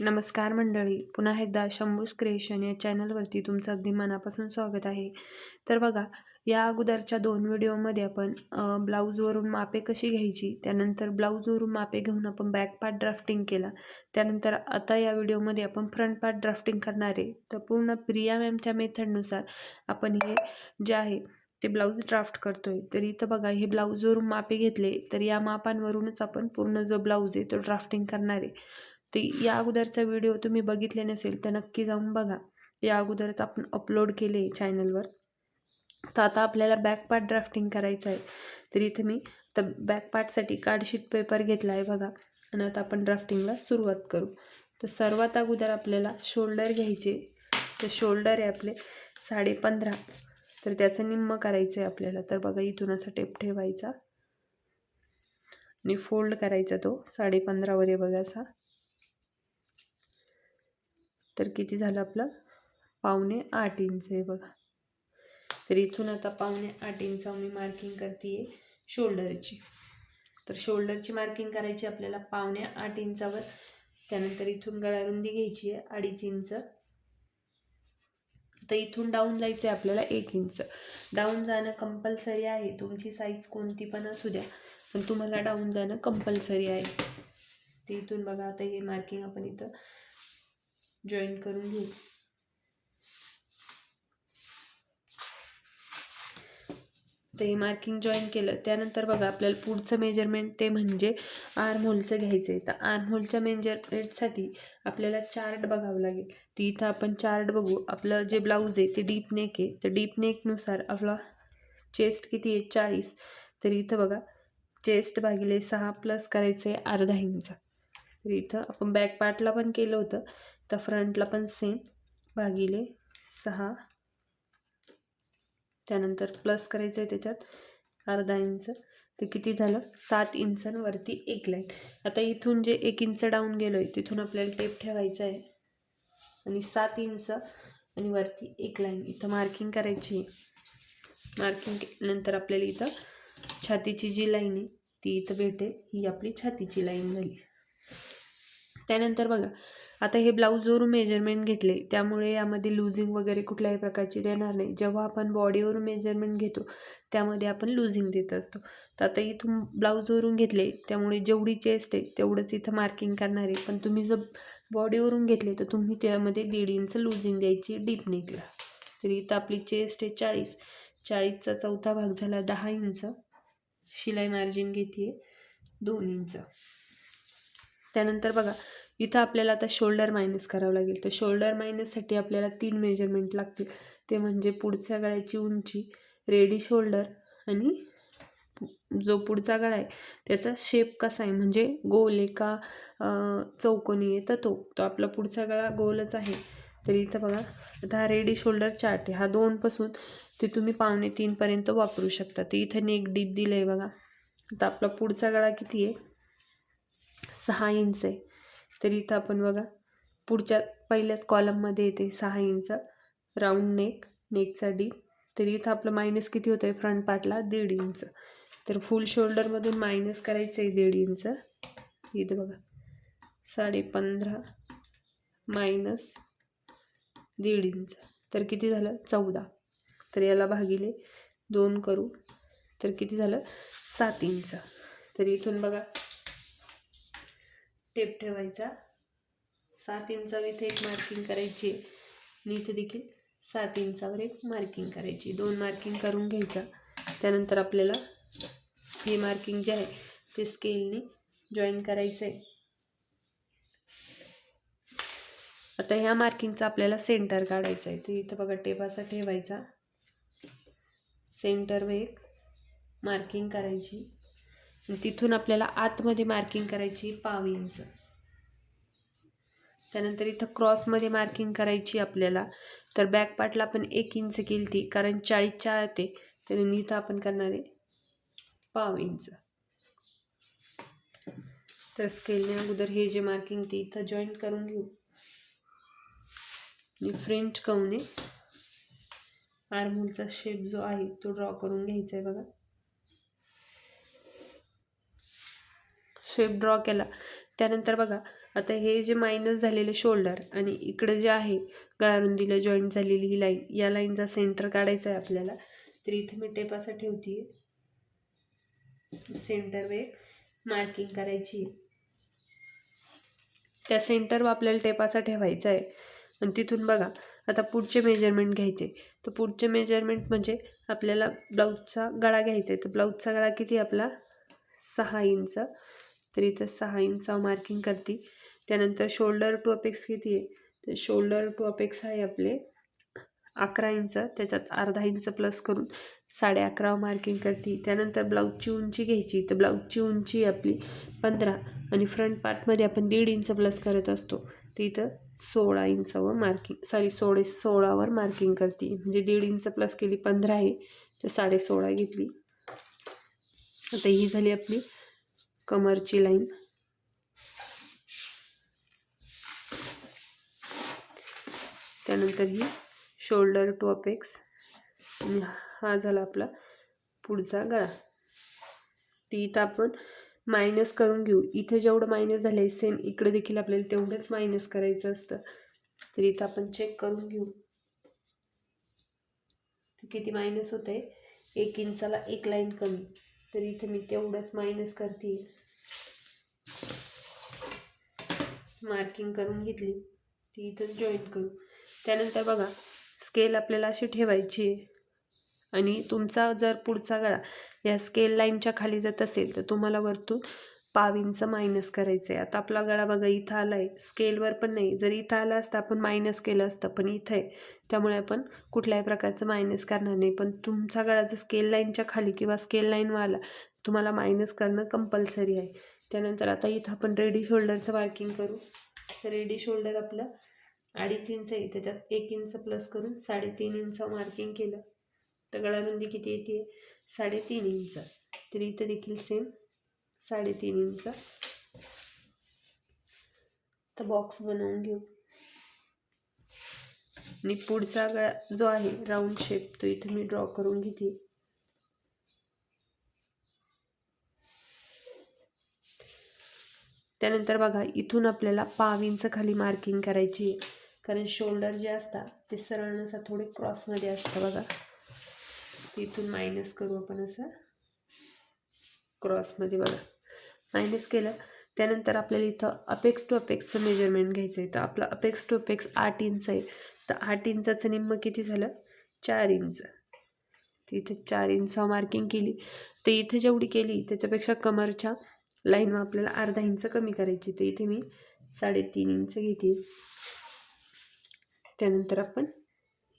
नमस्कार मंडळी, पुन्हा एकदा शंभूज क्रिएशन या चॅनलवरती तुमचं अगदी मनापासून स्वागत आहे. तर बघा, या अगोदरच्या 2 व्हिडिओमध्ये आपण ब्लाऊजवरून मापे कशी घ्यायची, त्यानंतर ब्लाऊजवरून मापे घेऊन आपण बॅक पार्ट ड्राफ्टिंग केला. त्यानंतर आता या व्हिडिओमध्ये आपण फ्रंट पार्ट ड्राफ्टिंग करणार आहे. तर पूर्ण प्रिया मॅमच्या मेथडनुसार आपण हे जे आहे ते ब्लाऊज ड्राफ्ट करतोय. तर इथं बघा, हे ब्लाऊजवरून मापे घेतले, तर या मापांवरूनच आपण पूर्ण जो ब्लाऊज आहे तो ड्राफ्टिंग करणार आहे. ते या अगोदरचा व्हिडिओ तुम्ही बघितले नसेल तर नक्की जाऊन बघा. या अगोदरच आपण अपलोड केले चॅनलवर. तर आता आपल्याला बॅक पार्ट ड्राफ्टिंग करायचं आहे. तर इथे मी तर बॅक पार्टसाठी कार्डशीट पेपर घेतला आहे बघा. आणि आता आपण ड्राफ्टिंगला सुरुवात करू. तर सर्वात अगोदर आपल्याला शोल्डर घ्यायचे. तर शोल्डर आहे आपले 15.5. तर त्याचं निम्म करायचं आहे आपल्याला. तर बघा, इथून असा टेप ठेवायचा आणि फोल्ड करायचा तो 15.5 वर आहे बघा असा. तर किती झालं आपलं, 7.25 इंच आहे बघा. तर इथून आता 7.25 इंच मी मार्किंग करते शोल्डरची. तर शोल्डरची मार्किंग करायची आपल्याला 7.25 इंचावर. त्यानंतर इथून गळारुंदी घ्यायची आहे 2.5 इंच. तर इथून डाऊन जायचं आहे आपल्याला 1 इंच. डाऊन जाणं कंपल्सरी आहे. तुमची साईज कोणती पण असू द्या, पण तुम्हाला डाऊन जाणं कंपल्सरी आहे. ते इथून बघा, आता हे मार्किंग आपण इथं जॉईन करून घेऊ. तर हे मार्किंग जॉईन केलं त्यानंतर बघा, आपल्याला पुढचं मेजरमेंट ते म्हणजे आर्म होलचं घ्यायचं आहे. तर आर्म होलच्या मेजरमेंटसाठी आपल्याला चार्ट बघावं लागेल. ती इथं आपण चार्ट बघू. आपलं जे ब्लाऊज आहे ते डीप नेक आहे. तर डीप नेकनुसार आपला चेस्ट किती आहे 40. तर इथं बघा, चेस्ट भागिले 6 प्लस करायचं आहे अर्धा इंच. तर इथं आपण बॅक पार्टला पण केलं होतं, तर फ्रंटला पण सेम भागिले 6. त्यानंतर प्लस करायचं आहे त्याच्यात अर्धा इंच. ते किती झालं, 7 इंचांवरती एक लाईन. आता इथून जे 1 इंच डाऊन गेलो आहे तिथून आपल्याला टेप ठेवायचा आहे आणि 7 इंच आणि वरती एक लाईन इथं मार्किंग करायची. मार्किंग केल्यानंतर आपल्याला इथं छातीची जी लाईन आहे ती इथं भेटेल. ही आपली छातीची लाईन झाली. त्यानंतर बघा, आता हे ब्लाऊजवरून मेजरमेंट घेतले त्यामुळे यामध्ये लूजिंग वगैरे कुठल्याही प्रकारची देणार नाही. जेव्हा आपण बॉडीवरून मेजरमेंट घेतो त्यामध्ये आपण लूजिंग देत असतो. तर आता इथून ब्लाऊजवरून घेतले त्यामुळे जेवढी चेस्ट आहे तेवढंच इथं मार्किंग करणार आहे. पण तुम्ही जर बॉडीवरून घेतले तर तुम्ही त्यामध्ये 1.5 इंच लूजिंग द्यायची डीप नेकला. तर इथं आपली चेस्ट आहे 40. 40चा चौथा भाग झाला 10 इंच. शिलाई मार्जिन घेते 2 इंच. त्यानंतर बघा, इथं आपल्याला आता शोल्डर मायनस करावं लागेल. तर शोल्डर मायनससाठी आपल्याला 3 मेजरमेंट लागतील. ते म्हणजे पुढच्या गळ्याची उंची, रेडी शोल्डर आणि जो पुढचा गळा आहे त्याचा शेप कसा आहे, म्हणजे गोल आहे का चौकोनी आहे. तर तो आपला पुढचा गळा गोलच आहे. तर इथं बघा, आता हा रेडी शोल्डर चार्ट आहे. हा 2 पासून ते तुम्ही 2.25 पर्यंत वापरू शकता. तर इथं एक डीप दिलं आहे बघा. आता आपला पुढचा गळा किती आहे, 6 इंच आहे. तर इथं आपण बघा, पुढच्या पहिल्याच कॉलममध्ये येते 6 इंच राऊंड नेक, नेकचा डीप. तर इथं आपलं मायनस किती होतं आहे फ्रंट पार्टला 1.5 इंच. तर फुल शोल्डरमधून मायनस करायचं आहे 1.5 इंच. इथं बघा, 15.5 मायनस 1.5 इंच. तर किती झालं 14. तर याला भागिले 2 करू. तर किती झालं 7 इंच. तर इथून बघा, टेप ठेवायचा 7 इंचावर इथे एक मार्किंग करायची आणि इथे देखील 7 इंचावर एक मार्किंग करायची. 2 मार्किंग करून घ्यायच्या. त्यानंतर आपल्याला हे मार्किंग जे आहे ते स्केलने जॉईन करायचं आहे. आता ह्या मार्किंगचा आपल्याला सेंटर काढायचा आहे. तर इथं बघा, टेप असा ठेवायचा, सेंटरवर एक मार्किंग करायची आणि तिथून आपल्याला आतमध्ये मार्किंग करायची 1/2 इंच. त्यानंतर इथं क्रॉसमध्ये मार्किंग करायची आपल्याला. तर बॅक पार्टला आपण 1 इंच केली ती, कारण 40च्या आत आहे. तर इथं आपण करणार आहे 1/2 इंच. तर स्केलने अगोदर हे जे मार्किंग ते इथं जॉईंट करून घेऊ आणि फ्रेंच कवने आर्महोलचा शेप जो आहे तो ड्रॉ करून घ्यायचा आहे बघा. शेप ड्रॉ केला त्यानंतर बघा, आता हे जे मायनस झालेले शोल्डर आणि इकडं जे आहे गळारुंदीला जॉईंट झालेली ही लाईन, या लाईनचा सेंटर काढायचा आहे आपल्याला. तर इथे मी टेप असं ठेवते, सेंटर वे मार्किंग करायची. त्या सेंटर आपल्याला टेप असा ठेवायचा आहे. आणि तिथून बघा आता पुढचे मेजरमेंट घ्यायचे. तर पुढचे मेजरमेंट म्हणजे आपल्याला ब्लाऊजचा गळा घ्यायचा आहे. तर ब्लाऊजचा गळा किती आपला 6 इंच. तर इथं 6 इंच मार्किंग करते. त्यानंतर शोल्डर टू अपेक्स किती आहे, तर शोल्डर टू अपेक्स आहे आपले 11 इंच. त्याच्यात अर्धा इंच प्लस करून 11.5 मार्किंग करते. त्यानंतर ब्लाऊजची उंची घ्यायची. तर ब्लाऊजची उंची आपली 15 आणि फ्रंट पार्टमध्ये आपण 1.5 इंच प्लस करत असतो. तर इथं 16 इंचावर मार्किंग 16वर मार्किंग करते. म्हणजे 1.5 इंच प्लस केली 15 आहे, तर 16.5 घेतली. आता ही झाली आपली कमरची लाईन. त्यानंतर ही शोल्डर टू अपेक्स आणि हा झाला आपला पुढचा गळा. ती इथं आपण मायनस करून घेऊ. इथे जेवढं मायनस झालं आहे सेम इकडे देखील आपल्याला तेवढंच मायनस करायचं असतं. तर इथं आपण चेक करून घेऊ किती मायनस होत आहे. 1 इंचाला 1 लाईन कमी. तर इथे मी तेवढंच मायनस करते. मार्किंग करून घेतली, ती इथं जॉईंट करू. त्यानंतर बघा स्केल आपल्याला अशी ठेवायची आहे आणि तुमचा जर पुढचा गळा या स्केल लाईनच्या खाली जात असेल तर तुम्हाला वरतून 1/2 इंच मायनस करायचं आहे. आता आपला गळा बघा इथं आला आहे, स्केलवर पण नाही. जर इथं आला असता आपण मायनस केलं असतं, पण इथं आहे त्यामुळे आपण कुठल्याही प्रकारचं मायनस करणार नाही. पण तुमचा गळा जर स्केल लाईनच्या खाली किंवा स्केल लाईनवर आला तुम्हाला मायनस करणं कंपल्सरी आहे. त्यानंतर आता इथं आपण रेडी शोल्डरचं मार्किंग करू. तर रेडी शोल्डर आपलं 2.5 इंच आहे, त्याच्यात 1 इंच प्लस करून 3.5 इंच मार्किंग केलं. तर गळारुंदी किती येते 3.5 इंच. तर इथं देखील सेम 3.5 इंच. तर बॉक्स बनवून घेऊ आणि पुढचा गळा जो आहे राऊंड शेप तो इथे मी ड्रॉ करून घेते. त्यानंतर बघा इथून आपल्याला 1/2 इंच खाली मार्किंग करायची आहे, कारण शोल्डर जे असतात ते सरळ नसतात, थोडे क्रॉसमध्ये असतं बघा. इथून मायनस करू आपण असं क्रॉसमध्ये बघा मायनस केलं. त्यानंतर आपल्याला इथं अपेक्स टू अपेक्सचं मेजरमेंट घ्यायचं आहे. तर आपलं अपेक्स टू अपेक्स 8 इंच आहे. तर 8 इंचाचं निम्मं किती झालं 4 इंच. तर इथे 4 इंच मार्किंग केली. तर इथे जेवढी केली त्याच्यापेक्षा कमरच्या लाईनवर आपल्याला अर्धा इंच कमी करायची. तर इथे मी 3.5 इंच घेते. त्यानंतर आपण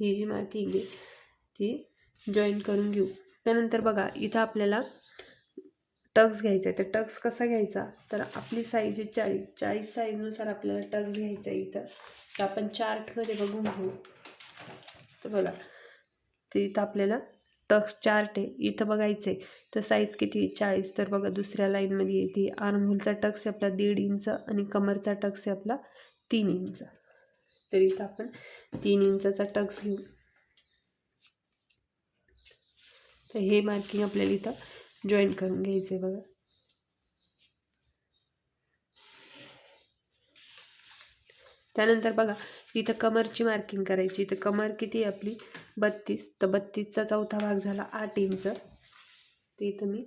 ही जी मार्किंग आहे ती जॉईन करून घेऊ. त्यानंतर बघा इथं आपल्याला टक्स घ्यायचा आहे. तर टक्स कसा घ्यायचा, तर आपली साईज आहे 40 साईजनुसार आपल्याला टक्स घ्यायचा आहे इथं. तर आपण चार्टमध्ये बघून घेऊ. तर बघा तर इथं आपल्याला टक्स चार्ट आहे, इथं बघायचं आहे. तर साईज किती 40. तर बघा दुसऱ्या लाईनमध्ये येते आर्महोलचा टक्स आहे आपला 1.5 इंच आणि कमरचा टक्स आहे आपला 3 इंच. तर इथं आपण 3 इंचाचा टक्स घेऊ. तर हे मार्किंग आपल्याला इथं जॉईन करून घ्यायचं आहे बघा. त्यानंतर बघा इथं कमरची मार्किंग करायची. तर कमर किती आहे आपली 32. तर 32चा चौथा भाग झाला 8 इंच. तर इथं मी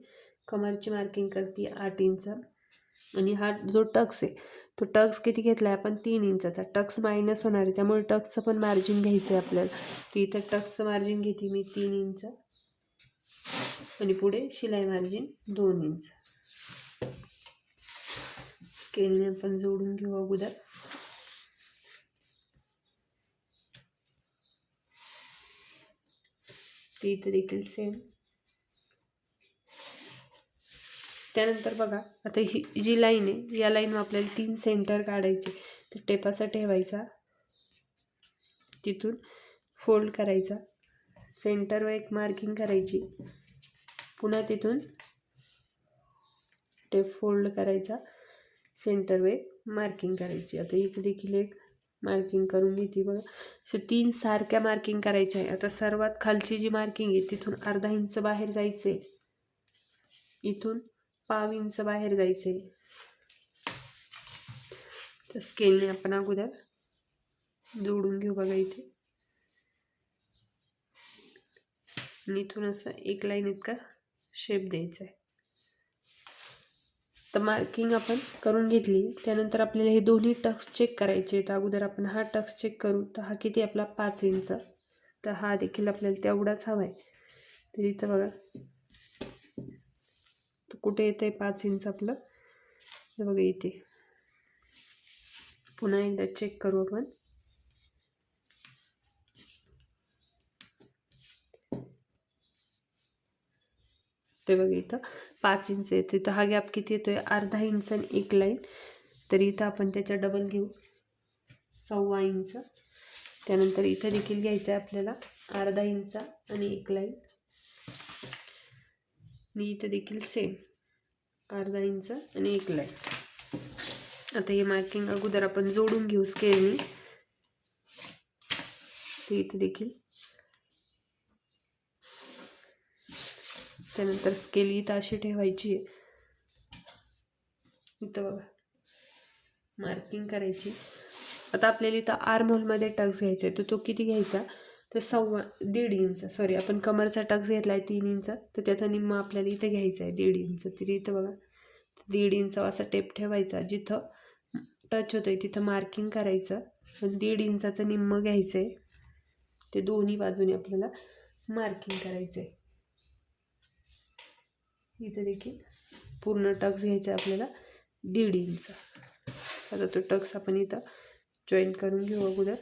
कमरची मार्किंग करते 8 इंच. आणि हा जो टक्स आहे तो टक्स किती घेतला आहे आपण 3 इंचाचा. टक्स मायनस होणार आहे त्यामुळे टक्सचं पण मार्जिन घ्यायचं आहे आपल्याला. तर इथं टक्सचं मार्जिन घेते मी 3 इंच आणि पुढे शिलाई मार्जिन 2 इंच. स्केलने आपण जोडून घेऊ अगोदर. ते इथं देखील सेम. त्यानंतर बघा आता ही जी लाईन आहे या लाईनवर आपल्याला 3 सेंटर काढायचे. तर टेप असा ठेवायचा, तिथून फोल्ड करायचा, सेंटरवर एक मार्किंग करायची, पुन्हा तिथून टेप फोल्ड करायचा, सेंटरवर मार्किंग करायची. आता इथे देखील एक मार्किंग करून घेते बघा. असे 3 सारख्या मार्किंग करायच्या आहे. आता सर्वात खालची जी मार्किंग आहे तिथून अर्धा इंच बाहेर जायचं आहे, इथून 1/2 इंच बाहेर जायचं आहे. तर स्केलने आपण अगोदर जोडून घेऊ बघा इथे, आणि इथून असं एक लाईन इतका शेप द्यायचा आहे. तर मार्किंग आपण करून घेतली. त्यानंतर आपल्याला हे दोन्ही टक्स चेक करायचे. तर अगोदर आपण हा टक्स चेक करू. तर हा किती आपला 5 इंच, तर हा देखील आपल्याला तेवढाच हवा आहे. तर इथं बघा, तर कुठे येतं आहे 5 इंच आपलं, हे बघा इथे. पुन्हा एकदा चेक करू आपण. ते बघा इथं 5 इंच येते. तर हा गॅप किती येतोय, अर्धा इंच आणि एक लाईन. तर इथं आपण त्याच्या डबल घेऊ, 1.25 इंच. त्यानंतर इथं देखील घ्यायचं आहे आपल्याला अर्धा इंच आणि एक लाईन, आणि इथं देखील सेम अर्धा इंच आणि एक लाईन. आता हे मार्किंग अगोदर आपण जोडून घेऊ स्केलनी. तर इथे देखील त्यानंतर स्केल इथं अशी ठेवायची आहे. इथं बघा मार्किंग करायची. आता आपल्याला इथं आर्महोलमध्ये टक्स घ्यायचा आहे. तर तो किती घ्यायचा, तर 1.5 इंच. सॉरी, आपण कमरचा टक्स घेतला आहे 3 इंच, तर त्याचा निम्मा आपल्याला इथं घ्यायचा आहे 1.5 इंच. तरी इथं बघा 1.5 इंच असा टेप ठेवायचा. जिथं टच होतं आहे तिथं मार्किंग करायचं, आणि 1.5 इंचाचं निम्मं घ्यायचं आहे. ते दोन्ही बाजूने आपल्याला मार्किंग करायचं आहे. इथं देखील पूर्ण टक्स घ्यायचा आहे आपल्याला 1.5 इंच. आता तो टक्स आपण इथं जॉईन करून घेऊ. अगोदर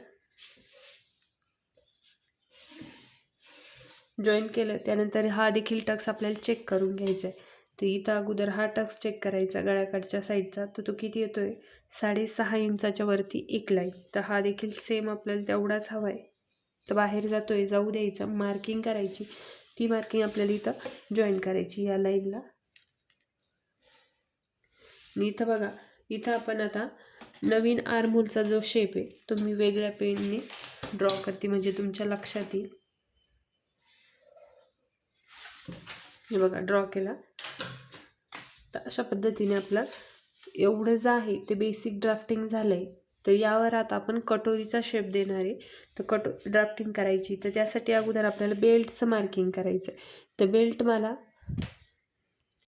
जॉईन केलं त्यानंतर हा देखील टक्स आपल्याला चेक करून घ्यायचा आहे. तर इथं अगोदर हा टक्स चेक करायचा गळ्याकडच्या साईडचा. तर तो किती येतोय, 6.5 इंचाच्या वरती एक लाईन. तर हा देखील सेम आपल्याला तेवढाच हवा आहे. तर बाहेर जातोय, जाऊ द्यायचं, मार्किंग करायची. ती मार्किंग आपल्याला इथं जॉईन करायची या लाईनला. आणि इथं बघा, इथं आपण आता नवीन आर्महोलचा जो शेप आहे तो मी वेगळ्या पेनने ड्रॉ करते, म्हणजे तुमच्या लक्षात येईल. हे बघा ड्रॉ केला. तर अशा पद्धतीने आपलं एवढं जे आहे ते बेसिक ड्राफ्टिंग झालं आहे. तर यावर आता आपण कटोरीचा शेप देणार आहे. तर ड्राफ्टिंग करायची. तर त्यासाठी अगोदर आपल्याला बेल्टचं मार्किंग करायचं आहे. तर बेल्ट मला